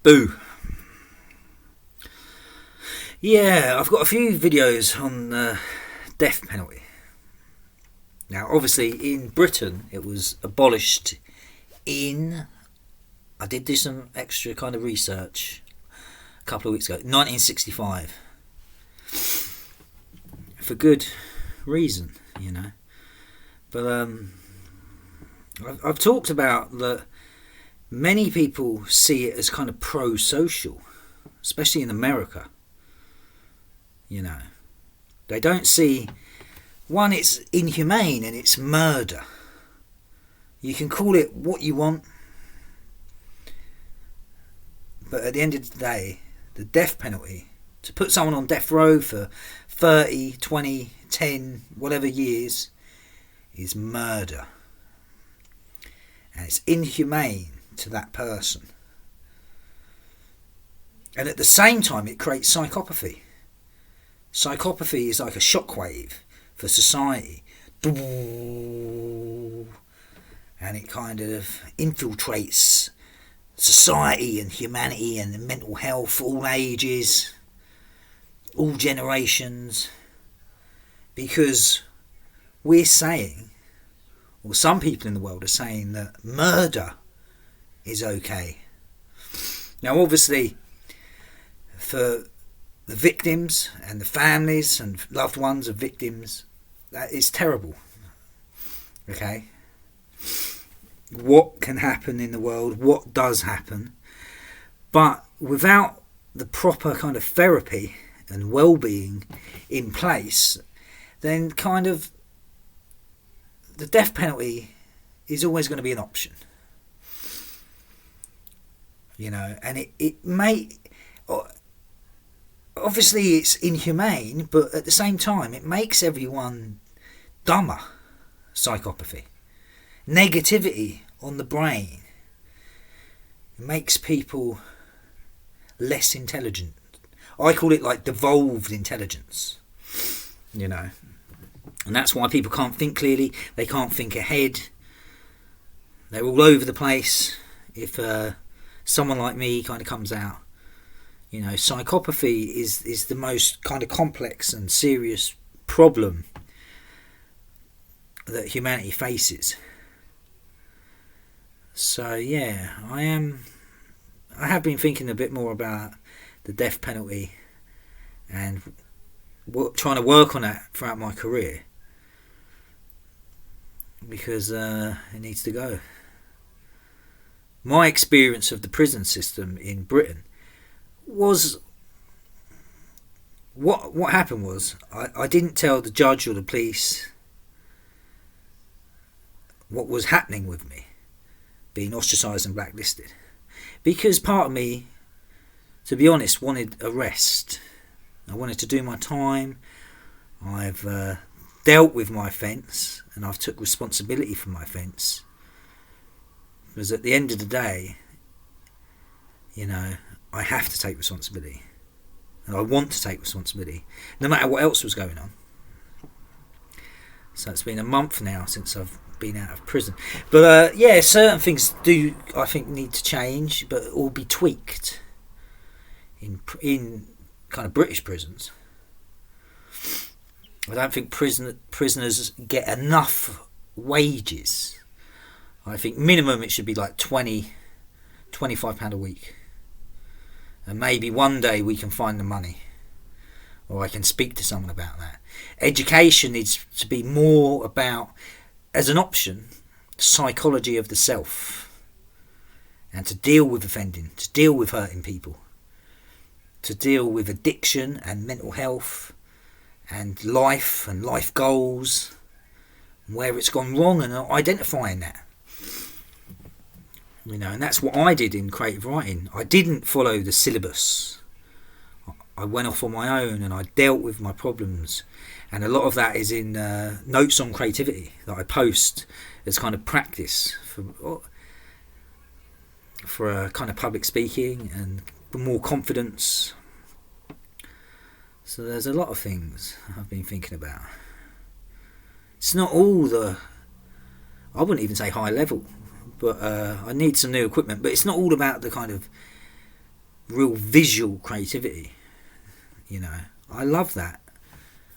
Boo. Yeah, I've got a few videos on the death penalty. Now, obviously, in Britain, it was abolished in... I did do some extra kind of research a couple of weeks ago. 1965. For good reason, you know. But I've talked about that many people see it as kind of pro-social, especially in America. You know, they don't see, one, it's inhumane and it's murder. You can call it what you want, but at the end of the day, the death penalty, to put someone on death row for 30, 20, 10, whatever years, is murder. And it's inhumane to that person. And at the same time, it creates psychopathy. Psychopathy is like a shockwave for society. And it kind of infiltrates society and humanity and mental health, all ages, all generations. Because we're saying, or some people in the world are saying, that murder is okay. Now, obviously, for the victims and the families and loved ones of victims, that is terrible. Okay? What can happen in the world, what does happen, but without the proper kind of therapy and well-being in place, then kind of the death penalty is always going to be an option. You know, and it may... Obviously it's inhumane, but at the same time it makes everyone dumber. Psychopathy. Negativity on the brain. It makes people less intelligent. I call it like devolved intelligence. You know. And that's why people can't think clearly. They can't think ahead. They're all over the place. If someone like me kind of comes out. You know, psychopathy is the most kind of complex and serious problem that humanity faces. So yeah, I have been thinking a bit more about the death penalty and trying to work on that throughout my career, because it needs to go. My experience of the prison system in Britain was, what happened was I didn't tell the judge or the police what was happening with me being ostracised and blacklisted, because part of me, to be honest, wanted a rest. I wanted to do my time. I've dealt with my offence and I've took responsibility for my offence, because at the end of the day, you know, I have to take responsibility, and I want to take responsibility, no matter what else was going on. So it's been a month now since I've been out of prison. But yeah, certain things do, I think, need to change, but all be tweaked in kind of British prisons. I don't think prisoners get enough wages. I think minimum it should be like £25 a week. And maybe one day we can find the money, or I can speak to someone about that. Education needs to be more about, as an option, psychology of the self, and to deal with offending, to deal with hurting people, to deal with addiction and mental health and life goals, and where it's gone wrong, and identifying that. You know, and that's what I did in creative writing. I didn't follow the syllabus. I went off on my own and I dealt with my problems. And a lot of that is in notes on creativity that I post as kind of practice for kind of public speaking and more confidence. So there's a lot of things I've been thinking about. It's not all I wouldn't even say high level, but I need some new equipment. But it's not all about the kind of real visual creativity. You know, I love that.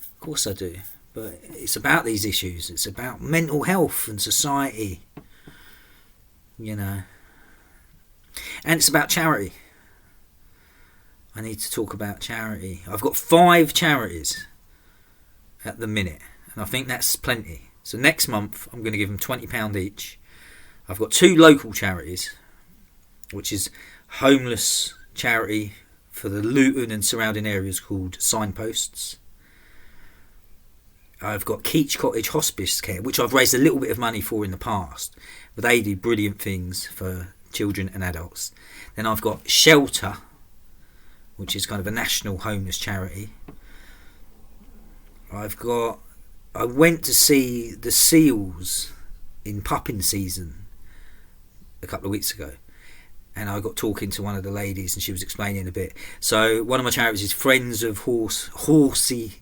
Of course I do. But it's about these issues. It's about mental health and society. You know. And it's about charity. I need to talk about charity. I've got 5 charities at the minute, and I think that's plenty. So next month I'm going to give them £20 each. I've got 2 local charities, which is homeless charity for the Luton and surrounding areas called Signposts. I've got Keach Cottage Hospice Care, which I've raised a little bit of money for in the past, but they do brilliant things for children and adults. Then I've got Shelter, which is kind of a national homeless charity. I went to see the seals in pupping season a couple of weeks ago, and I got talking to one of the ladies, and she was explaining a bit. So one of my charities is Friends of Horsey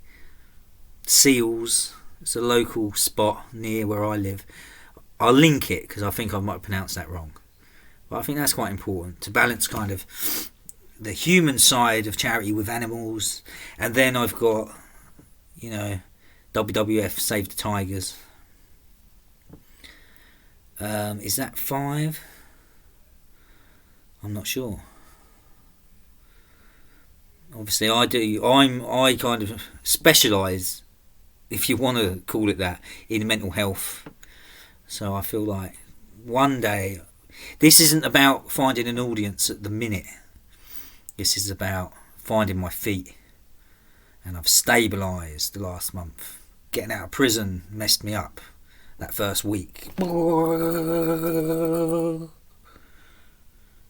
Seals. It's a local spot near where I live. I'll link it because I think I might pronounce that wrong, but I think that's quite important to balance kind of the human side of charity with animals. And then I've got, you know, WWF Save the Tigers. Is that 5? I'm not sure. Obviously I kind of specialise, if you want to call it that, in mental health. So I feel like one day, this isn't about finding an audience at the minute. This is about finding my feet. And I've stabilised the last month. Getting out of prison messed me up that first week. You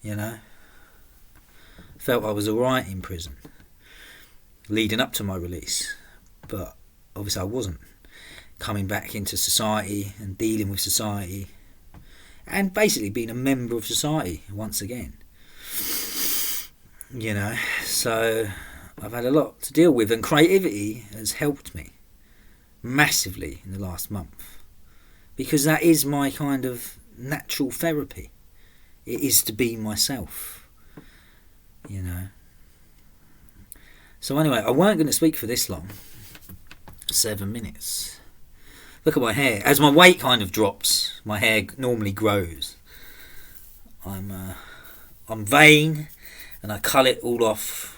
know? Felt I was alright in prison leading up to my release. But obviously I wasn't. Coming back into society and dealing with society. And basically being a member of society once again. You know, so I've had a lot to deal with, and creativity has helped me massively in the last month, because that is my kind of natural therapy. It is to be myself, you know. So anyway, I weren't going to speak for this long. 7 minutes. Look at my hair. As my weight kind of drops, my hair normally grows. I'm vain. And I cut it all off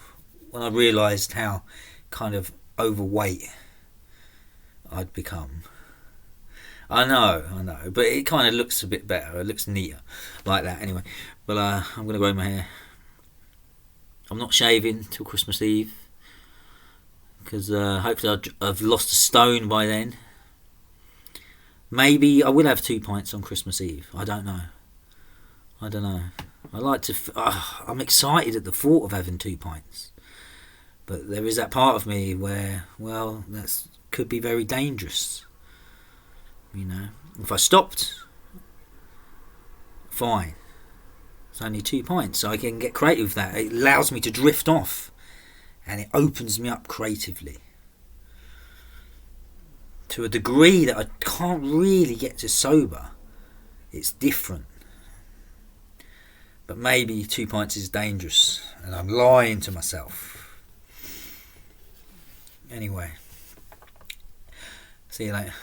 when I realised how kind of overweight I'd become. I know, but it kind of looks a bit better. It looks neater like that anyway. But I'm going to grow my hair. I'm not shaving till Christmas Eve, because hopefully I've lost a stone by then. Maybe I will have 2 pints on Christmas Eve. I don't know. I like to. I'm excited at the thought of having 2 pints, but there is that part of me where, well, that could be very dangerous. You know, if I stopped, fine. It's only 2 pints, so I can get creative with that. It allows me to drift off, and it opens me up creatively to a degree that I can't really get to sober. It's different. But maybe 2 pints is dangerous, and I'm lying to myself. Anyway, see you later.